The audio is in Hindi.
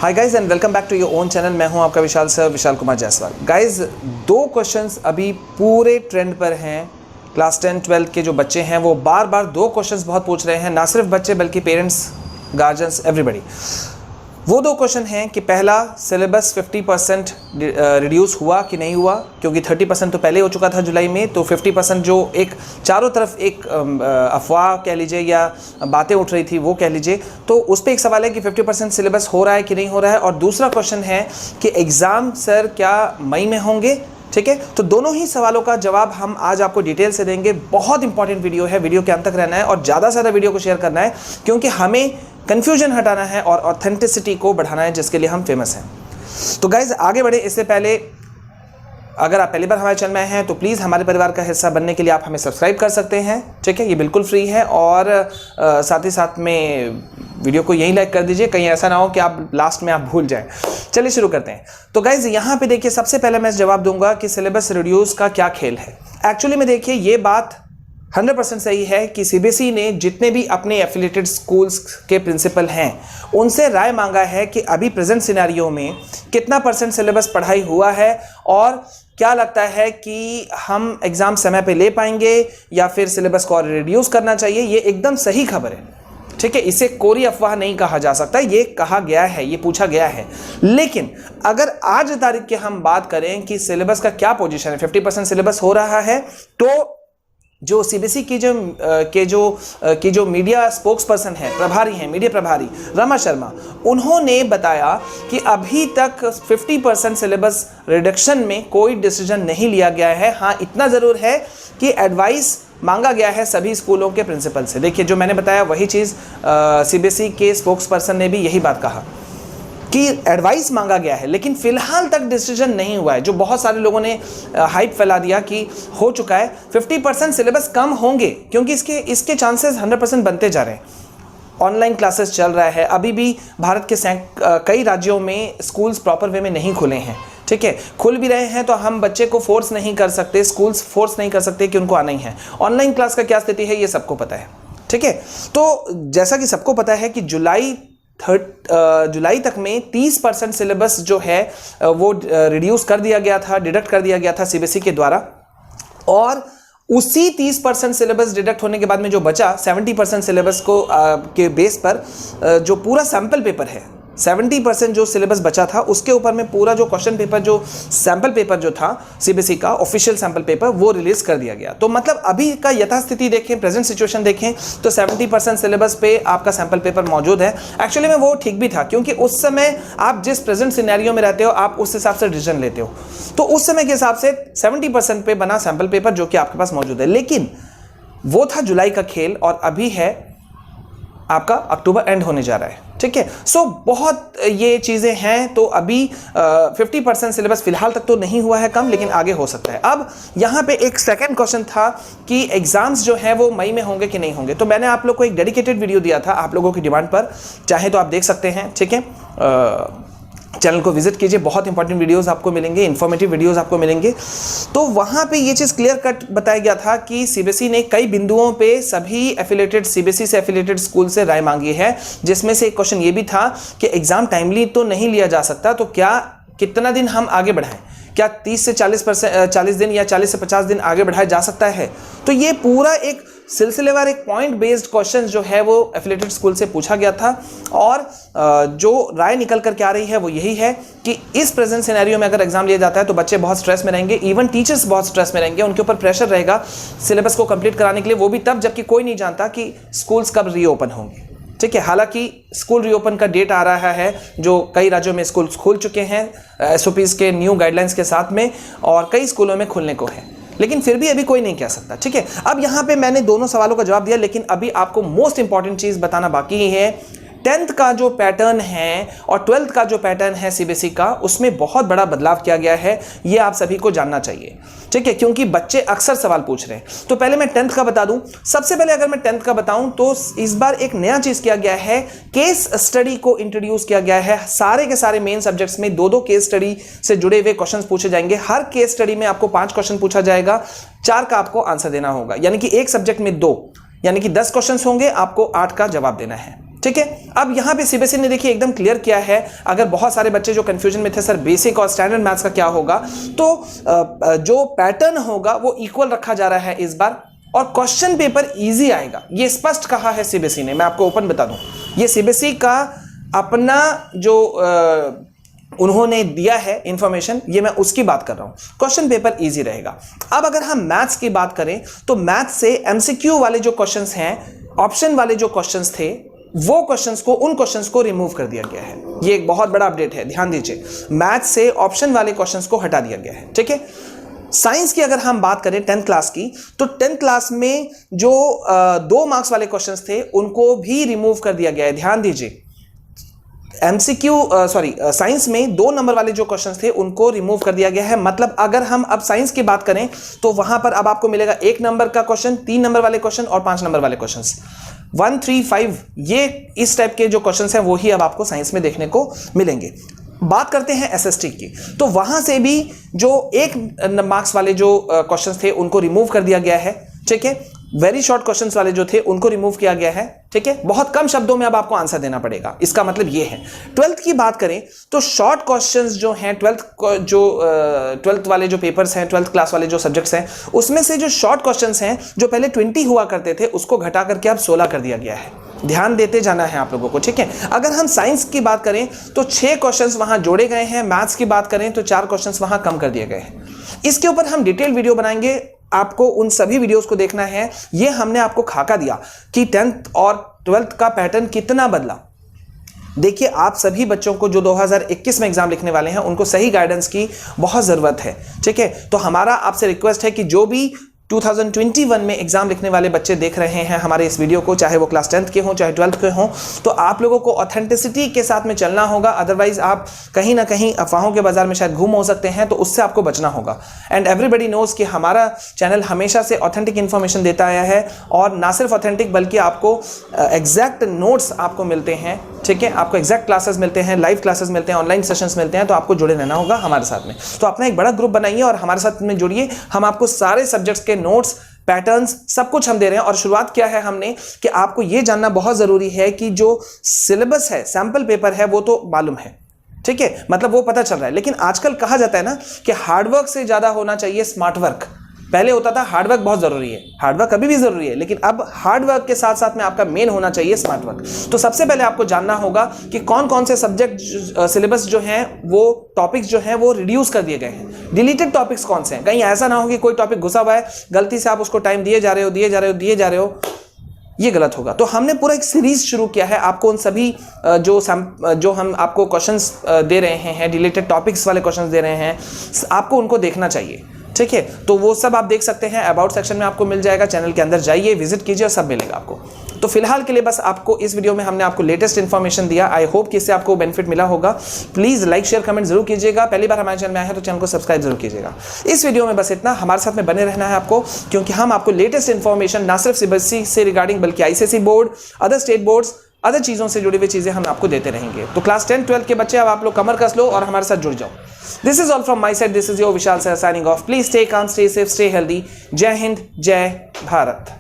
Hi guys and welcome back to your own channel. मैं हूं आपका Vishal sir, Vishal Kumar Jaiswal. Guys 2 questions अभी पूरे ट्रेंड पर हैं। क्लास 10 12 के जो बच्चे हैं वो बार बार 2 क्वेश्चंस बहुत पूछ रहे हैं, ना सिर्फ बच्चे बल्कि पेरेंट्स, गार्जियंस, एवरीबडी। वो 2 क्वेश्चन हैं कि पहला, सिलेबस 50% रिड्यूस हुआ कि नहीं हुआ, क्योंकि 30% तो पहले हो चुका था जुलाई में। तो 50% जो एक चारों तरफ एक अफवाह कह लीजिए या बातें उठ रही थी वो कह लीजिए, तो उस पर एक सवाल है कि 50% सिलेबस हो रहा है कि नहीं हो रहा है। और दूसरा क्वेश्चन है कि एग्ज़ाम सर क्या मई में होंगे। ठीक है, तो दोनों ही सवालों का जवाब हम आज आपको डिटेल से देंगे। बहुत इंपॉर्टेंट वीडियो है, वीडियो के अंत तक रहना है और ज़्यादा से ज़्यादा वीडियो को शेयर करना है, क्योंकि हमें कंफ्यूजन हटाना है और ऑथेंटिसिटी को बढ़ाना है, जिसके लिए हम फेमस हैं। तो गाइज आगे बढ़े इससे पहले, अगर आप पहली बार हमारे चैनल में हैं तो प्लीज़ हमारे परिवार का हिस्सा बनने के लिए आप हमें सब्सक्राइब कर सकते हैं। ठीक है, ये बिल्कुल फ्री है। और साथ ही साथ में वीडियो को यहीं लाइक कर दीजिए, कहीं ऐसा ना हो कि आप लास्ट में आप भूल जाएं। चलिए शुरू करते हैं। तो गाइज यहाँ पे देखिए, सबसे पहले मैं जवाब दूंगा कि सिलेबस रिड्यूस का क्या खेल है। एक्चुअली में देखिए, ये बात 100% सही है कि सीबीएसई ने जितने भी अपने एफिलिएटेड स्कूल्स के प्रिंसिपल हैं उनसे राय मांगा है कि अभी प्रेजेंट सिनेरियो में कितना % सिलेबस पढ़ाई हुआ है और क्या लगता है कि हम एग्ज़ाम समय पे ले पाएंगे या फिर सिलेबस को और रिड्यूस करना चाहिए। ये एकदम सही खबर है। ठीक है, इसे कोरी अफवाह नहीं कहा जा सकता, ये कहा गया है, ये पूछा गया है। लेकिन अगर आज तारीख की हम बात करें कि सिलेबस का क्या पोजीशन है, 50% सिलेबस हो रहा है, तो जो सीबीएसई की जो मीडिया स्पोक्स पर्सन है, प्रभारी हैं, मीडिया प्रभारी रमा शर्मा, उन्होंने बताया कि अभी तक 50% सिलेबस रिडक्शन में कोई डिसीजन नहीं लिया गया है। हाँ, इतना ज़रूर है कि एडवाइस मांगा गया है सभी स्कूलों के प्रिंसिपल से। देखिए, जो मैंने बताया वही चीज़ सीबीएसई के स्पोक्स पर्सन ने भी यही बात कहा कि एडवाइस मांगा गया है, लेकिन फिलहाल तक डिसीजन नहीं हुआ है। जो बहुत सारे लोगों ने हाइप फैला दिया कि हो चुका है, 50% सिलेबस कम होंगे, क्योंकि इसके चांसेस 100% बनते जा रहे हैं। ऑनलाइन क्लासेस चल रहा है, अभी भी भारत के कई राज्यों में स्कूल्स प्रॉपर वे में नहीं खुले हैं। ठीक है, खुल भी रहे हैं तो हम बच्चे को फोर्स नहीं कर सकते, स्कूल्स फोर्स नहीं कर सकते कि उनको आना ही है। ऑनलाइन क्लास का क्या स्थिति है ये सबको पता है। ठीक है, तो जैसा कि सबको पता है कि जुलाई तक में 30% सिलेबस जो है वो रिड्यूस कर दिया गया था, डिडक्ट कर दिया गया था सीबीएसई के द्वारा। और उसी 30% सिलेबस डिडक्ट होने के बाद में जो बचा 70% सिलेबस को के बेस पर जो पूरा सैंपल पेपर है, 70% जो सिलेबस बचा था उसके ऊपर में पूरा जो क्वेश्चन पेपर, जो सैंपल पेपर जो था सीबीएसई का ऑफिशियल सैंपल पेपर, वो रिलीज कर दिया गया। तो मतलब अभी का यथास्थिति देखें, प्रेजेंट सिचुएशन देखें, तो 70% सिलेबस पे आपका सैंपल पेपर मौजूद है। एक्चुअली में वो ठीक भी था, क्योंकि उस समय आप जिस प्रेजेंट सिनेरियो में रहते हो आप उस हिसाब से डिसीजन लेते हो। तो उस समय के हिसाब से 70% पे बना सैंपल पेपर जो कि आपके पास मौजूद है। लेकिन वो था जुलाई का खेल और अभी है आपका अक्टूबर एंड होने जा रहा है। ठीक है, सो बहुत ये चीज़ें हैं। तो अभी 50% सिलेबस फिलहाल तक तो नहीं हुआ है कम, लेकिन आगे हो सकता है। अब यहाँ पे एक सेकंड क्वेश्चन था कि एग्जाम्स जो हैं वो मई में होंगे कि नहीं होंगे। तो मैंने आप लोग को एक डेडिकेटेड वीडियो दिया था आप लोगों की डिमांड पर, चाहे तो आप देख सकते हैं। ठीक है, चैनल को विजिट कीजिए, बहुत इंपॉर्टेंट वीडियोस आपको मिलेंगे, इन्फॉर्मेटिव वीडियोस आपको मिलेंगे। तो वहाँ पे ये चीज़ क्लियर कट बताया गया था कि सीबीएसई ने कई बिंदुओं पे सभी एफिलिएटेड सीबीएसई से एफिलिएटेड स्कूल से राय मांगी है, जिसमें से एक क्वेश्चन ये भी था कि एग्जाम टाइमली तो नहीं लिया जा सकता, तो क्या कितना दिन हम आगे बढ़ाएं, क्या 30 से 40 दिन या 40 से 50 दिन आगे बढ़ाया जा सकता है। तो ये पूरा एक सिलसिलेवार एक पॉइंट बेस्ड क्वेश्चन जो है वो एफिलिएटेड स्कूल से पूछा गया था। और जो राय निकल करके आ रही है वो यही है कि इस प्रेजेंट सिनेरियो में अगर एग्जाम लिया जाता है तो बच्चे बहुत स्ट्रेस में रहेंगे, इवन टीचर्स बहुत स्ट्रेस में रहेंगे, उनके ऊपर प्रेशर रहेगा सिलेबस को कंप्लीट कराने के लिए, वो भी तब जबकि कोई नहीं जानता कि स्कूल्स कब रीओपन होंगे। ठीक है, हालांकि स्कूल रीओपन का डेट आ रहा है, जो कई राज्यों में स्कूल खुल चुके हैं एसओपीज के न्यू गाइडलाइंस के साथ में, और कई स्कूलों में खुलने को है, लेकिन फिर भी अभी कोई नहीं कह सकता। ठीक है, अब यहाँ पे मैंने दोनों सवालों का जवाब दिया, लेकिन अभी आपको मोस्ट इंपॉर्टेंट चीज़ बताना बाकी है। 10th का जो पैटर्न है और 12th का जो पैटर्न है सीबीएसई का, उसमें बहुत बड़ा बदलाव किया गया है, ये आप सभी को जानना चाहिए। ठीक है, क्योंकि बच्चे अक्सर सवाल पूछ रहे हैं। तो पहले मैं 10th का बता दूं। सबसे पहले अगर मैं 10th का बताऊं तो इस बार एक नया चीज किया गया है, केस स्टडी को इंट्रोड्यूस किया गया है। सारे के सारे मेन सब्जेक्ट्स में 2-2 केस स्टडी से जुड़े हुए क्वेश्चंस पूछे जाएंगे। हर केस स्टडी में आपको 5 क्वेश्चन पूछा जाएगा, 4 का आपको आंसर देना होगा, यानी कि एक सब्जेक्ट में 2, यानी कि 10 क्वेश्चंस होंगे, आपको 8 का जवाब देना है। ठीक है। अब यहाँ पे सीबीएसई ने देखिए एकदम क्लियर किया है, अगर बहुत सारे बच्चे जो कंफ्यूजन में थे सर बेसिक और स्टैंडर्ड मैथ्स का क्या होगा, तो जो पैटर्न होगा वो इक्वल रखा जा रहा है इस बार, और क्वेश्चन पेपर इजी आएगा, ये स्पष्ट कहा है सीबीएसई ने। मैं आपको ओपन बता दूं, ये सीबीएसई का अपना जो उन्होंने दिया है इंफॉर्मेशन, ये मैं उसकी बात कर रहा हूं। क्वेश्चन पेपर इजी रहेगा। अब अगर हम मैथ्स की बात करें तो मैथ्स से एमसीक्यू वाले जो क्वेश्चंस हैं, ऑप्शन वाले जो क्वेश्चंस थे, वो क्वेश्चंस को, उन क्वेश्चंस को रिमूव कर दिया गया है। ये एक बहुत बड़ा अपडेट है, ध्यान दीजिए। मैथ्स से ऑप्शन वाले क्वेश्चंस को हटा दिया गया है, ठीक है। साइंस की अगर हम बात करें 10th क्लास की, तो 10th क्लास में जो 2 मार्क्स वाले क्वेश्चंस थे उनको भी रिमूव कर दिया गया है, ध्यान दीजिए। साइंस में 2 नंबर वाले जो क्वेश्चंस थे उनको रिमूव कर दिया गया है। मतलब अगर हम अब साइंस की बात करें तो वहां पर अब आपको मिलेगा 1 नंबर का क्वेश्चन, 3 नंबर वाले क्वेश्चन और 5 नंबर वाले क्वेश्चंस। 1, 3, 5 ये इस टाइप के जो क्वेश्चंस हैं वो ही अब आपको साइंस में देखने को मिलेंगे। बात करते हैं एसएसटी की, तो वहां से भी जो 1 मार्क्स वाले जो क्वेश्चंस थे उनको रिमूव कर दिया गया है, ठीक है। वेरी शॉर्ट क्वेश्चंस वाले जो थे उनको रिमूव किया गया है, ठीक है। बहुत कम शब्दों में अब आपको आंसर देना पड़ेगा, इसका मतलब ये है। 12th की बात करें तो शॉर्ट क्वेश्चंस जो हैं 12th वाले जो पेपर्स हैं, 12th क्लास वाले जो सब्जेक्ट्स हैं, उसमें से जो शॉर्ट क्वेश्चंस हैं जो पहले 20 हुआ करते थे उसको घटा करके अब 16 कर दिया गया है। ध्यान देते जाना है आप लोगों को, ठीक है। अगर हम साइंस की बात करें तो 6 क्वेश्चंस वहां जोड़े गए हैं। मैथ्स की बात करें तो 4 क्वेश्चंस वहां कम कर दिए गए हैं। इसके ऊपर हम डिटेल वीडियो बनाएंगे, आपको उन सभी वीडियोस को देखना है। ये हमने आपको खाका दिया कि 10th और 12th का पैटर्न कितना बदला। देखिए, आप सभी बच्चों को जो 2021 में एग्जाम लिखने वाले हैं उनको सही गाइडेंस की बहुत जरूरत है, ठीक है। तो हमारा आपसे रिक्वेस्ट है कि जो भी 2021 में एग्जाम लिखने वाले बच्चे देख रहे हैं हमारे इस वीडियो को, चाहे वो क्लास 10th के हों चाहे 12th के हों, तो आप लोगों को ऑथेंटिसिटी के साथ में चलना होगा। अदरवाइज आप कहीं ना कहीं अफवाहों के बाजार में शायद गुम हो सकते हैं, तो उससे आपको बचना होगा। एंड एवरीबडी नोज कि हमारा चैनल हमेशा से ऑथेंटिक इन्फॉर्मेशन देता आया है, और ना सिर्फ ऑथेंटिक बल्कि आपको एग्जैक्ट नोट्स आपको मिलते हैं, ठीक है। आपको एग्जैक्ट क्लासेस मिलते हैं, लाइव क्लासेस मिलते हैं, ऑनलाइन सेशंस मिलते हैं। तो आपको जुड़े रहना होगा हमारे साथ में। तो अपना एक बड़ा ग्रुप बनाइए और हमारे साथ में जुड़िए। हम आपको सारे सब्जेक्ट्स के नोट्स, पैटर्न्स, सब कुछ हम दे रहे हैं। और शुरुआत किया है हमने कि आपको यह जानना बहुत जरूरी है कि जो सिलेबस है, सैंपल पेपर है, वो तो मालूम है, ठीक है, मतलब वो पता चल रहा है। लेकिन आजकल कहा जाता है ना कि हार्डवर्क से ज्यादा होना चाहिए स्मार्ट वर्क। पहले होता था हार्डवर्क बहुत जरूरी है, हार्डवर्क अभी भी जरूरी है, लेकिन अब हार्डवर्क के साथ साथ में आपका मेन होना चाहिए स्मार्ट वर्क। तो सबसे पहले आपको जानना होगा कि कौन कौन से सब्जेक्ट सिलेबस जो हैं, वो टॉपिक्स जो हैं वो रिड्यूस कर दिए गए हैं। डिलीटेड टॉपिक्स कौन से हैं, कहीं ऐसा ना हो कि कोई टॉपिक घुसा हुआ है, गलती से आप उसको टाइम दिए जा रहे हो, ये गलत होगा। तो हमने पूरा एक सीरीज शुरू किया है, आपको उन सभी जो हम आपको क्वेश्चंस दे रहे हैं, डिलीटेड टॉपिक्स वाले क्वेश्चंस दे रहे हैं, आपको उनको देखना चाहिए, ठीक है। तो वो सब आप देख सकते हैं, अबाउट सेक्शन में आपको मिल जाएगा। चैनल के अंदर जाइए, विजिट कीजिए और सब मिलेगा आपको। तो फिलहाल के लिए बस आपको इस वीडियो में हमने आपको लेटेस्ट इन्फॉर्मेशन दिया। आई होप कि इससे आपको बेनिफिट मिला होगा। प्लीज लाइक, शेयर, कमेंट जरूर कीजिएगा। पहली बार हमारे चैनल में आए हैं तो चैनल को सब्सक्राइब जरूर कीजिएगा। इस वीडियो में बस इतना। हमारे साथ में बने रहना है आपको, क्योंकि हम आपको लेटेस्ट इन्फॉर्मेशन ना सिर्फ सीबीएसई से रिगार्डिंग बल्कि ICSE board, other state boards, other चीजों से जुड़ी हुई चीजें हम आपको देते रहेंगे। तो क्लास 10, 12 के बच्चे अब आप लोग कमर कस लो और हमारे साथ जुड़ जाओ। This is all from my side. This is your Vishal sir signing off. Please stay calm, stay safe, stay healthy. जय हिंद, जय भारत।